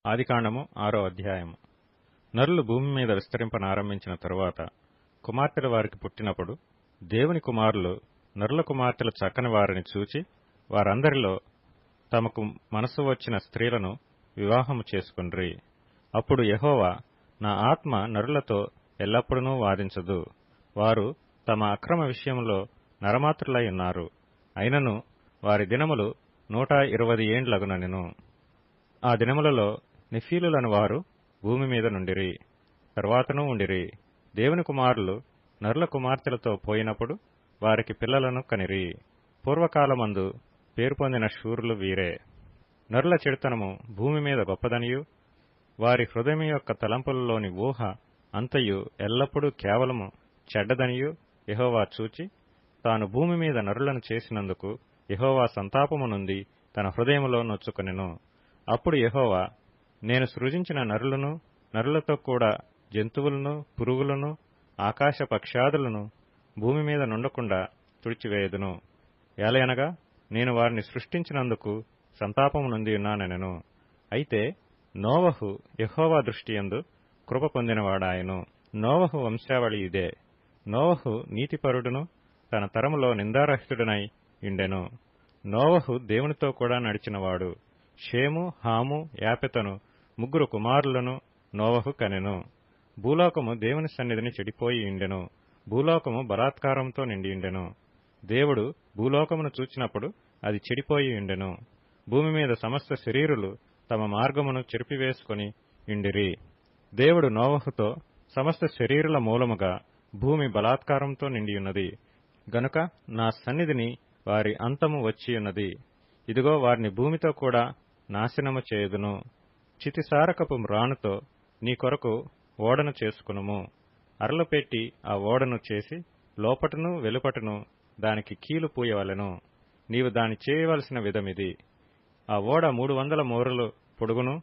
ఆదికాండము 6వ అధ్యాయము. నరులు భూమి మీద విస్తరింపనారంభించిన తరువాత కుమార్తెలు వారికి పుట్టినప్పుడు దేవుని కుమారులు నరుల కుమార్తెలు చక్కని వారిని చూచి వారందరిలో తమకు మనసు వచ్చిన స్త్రీలను వివాహము చేసుకొండ్రి. అప్పుడు యెహోవా, నా ఆత్మ నరులతో ఎల్లప్పుడూ వాదించదు. వారు తమ అక్రమ విషయంలో నరమాత్రులై ఉన్నారు. అయినను వారి దినములు 120 ఏండ్లగునెను. ఆ దినములలో నెఫీలులను వారు భూమి మీద నుండిరి, తరువాతనూ ఉండిరి. దేవుని కుమారులు నరుల కుమార్తెలతో పోయినప్పుడు వారికి పిల్లలను కనిరి. పూర్వకాలమందు పేరు పొందిన శూరులు వీరే. నరుల చెడుతనము భూమి మీద గొప్పదనియు, వారి హృదయం యొక్క తలంపులలోని ఊహ అంతయు ఎల్లప్పుడూ కేవలము చెడ్డదనియు యెహోవా చూచి, తాను భూమి మీద నరులను చేసినందుకు యెహోవా సంతాపము నుండి తన హృదయములో నొచ్చుకొనెను. అప్పుడు యెహోవా, నేను సృజించిన నరులను, నరులతో కూడా జంతువులను, పురుగులను, ఆకాశ పక్షాదులను భూమి మీద నుండకుండా తుడిచివేయదును. ఏలయనగా నేను వారిని సృష్టించినందుకు సంతాపము నుండి ఉన్నానెనెను. అయితే నోవహు యెహోవా దృష్టియందు కృప పొందినవాడాయెను. నోవహు వంశావళి ఇదే. నోవహు నీతిపరుడును, తన తరములో నిందారహితుడనై ఉండెను. నోవహు దేవునితో కూడా నడిచినవాడు. షేము, హాము, యాపెతను 3 కుమారులను నోవహు కనెను. భూలోకము దేవుని సన్నిధిని చెడిపోయి ఉండెను. భూలోకము బలాత్కారంతో నిండియుండెను. దేవుడు భూలోకమును చూచినప్పుడు అది చెడిపోయి ఉండెను. భూమి మీద సమస్త శరీరులు తమ మార్గమును చెరిపివేసుకుని ఉండిరి. దేవుడు నోవహుతో, సమస్త శరీరుల మూలముగా భూమి బలాత్కారంతో నిండియున్నది గనుక నా సన్నిధిని వారి అంతము వచ్చియున్నది. ఇదిగో వారిని భూమితో కూడా నాశనము చేయుదును. చితిసారకపు రాణుతో నీ కొరకు ఓడను చేసుకునుము. అరలు పెట్టి ఆ ఓడను చేసి లోపటను వెలుపటను దానికి కీలు పూయవలెను. నీవు దాని చేయవలసిన విధమిది. ఆ ఓడ 300 మూరలు పొడుగును,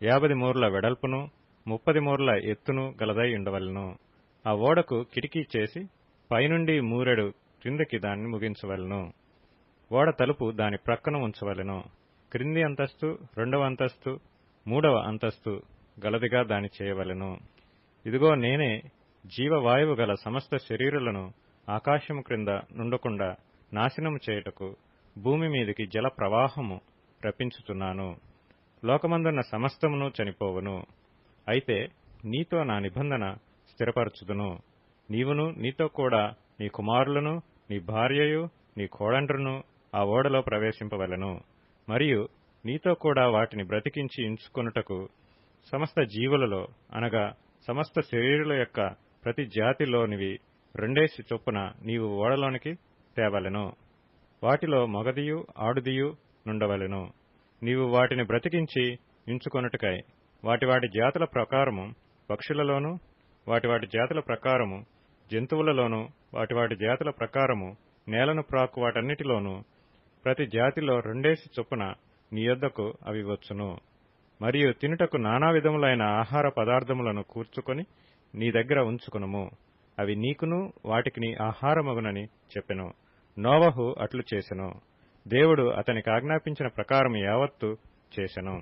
50 మూరల వెడల్పును, 30 మూరల ఎత్తును గలదై ఉండవలెను. ఆ ఓడకు కిటికీ చేసి పైనుండి మూరెడు క్రిందకి దాన్ని ముగించవలెను. ఓడ తలుపు దాని ప్రక్కన ఉంచవలెను. క్రింది అంతస్తు, 2వ అంతస్తు, 3వ అంతస్తు గలదిగా దాని చేయవలెను. ఇదిగో నేనే జీవవాయువు గల సమస్త శరీరులను ఆకాశము క్రింద నుండకుండా నాశనము చేయుటకు భూమి మీదికి జల ప్రవాహము రప్పించుచున్నాను. లోకమందున్న సమస్తమును చనిపోవును. అయితే నీతో నా నిబంధన స్థిరపరచుదును. నీవును నీతో కూడా నీ కుమారులను, నీ భార్యయు, నీ కోడండ్రును ఆ ఓడలో ప్రవేశింపవలెను. మరియు నీతో కూడా వాటిని బ్రతికించి ఉంచుకొనుటకు సమస్త జీవులలో, అనగా సమస్త శరీరుల యొక్క ప్రతి జాతిలోనివి 2 చొప్పున నీవు ఓడలోనికి తేవలెను. వాటిలో మగదియు ఆడుదియు నుండవలెను. నీవు వాటిని బ్రతికించి ఉంచుకొనుటకై వాటి జాతుల ప్రకారము పక్షులలోను, వాటి జాతుల ప్రకారము జంతువులలోను, వాటి జాతుల ప్రకారము నేలను ప్రాకు వాటన్నిటిలోనూ ప్రతి జాతిలో 2 చొప్పున నీ యొద్దకు అవి వచ్చును. మరియు తినుటకు నానా విధములైన ఆహార పదార్థములను కూర్చుకొని నీ దగ్గర ఉంచుకునుము. అవి నీకును వాటికి ఆహారమగునని చెప్పెను. నోవహు అట్లు చేసెను. దేవుడు అతనికి ఆజ్ఞాపించిన ప్రకారం యావత్తు చేసెను.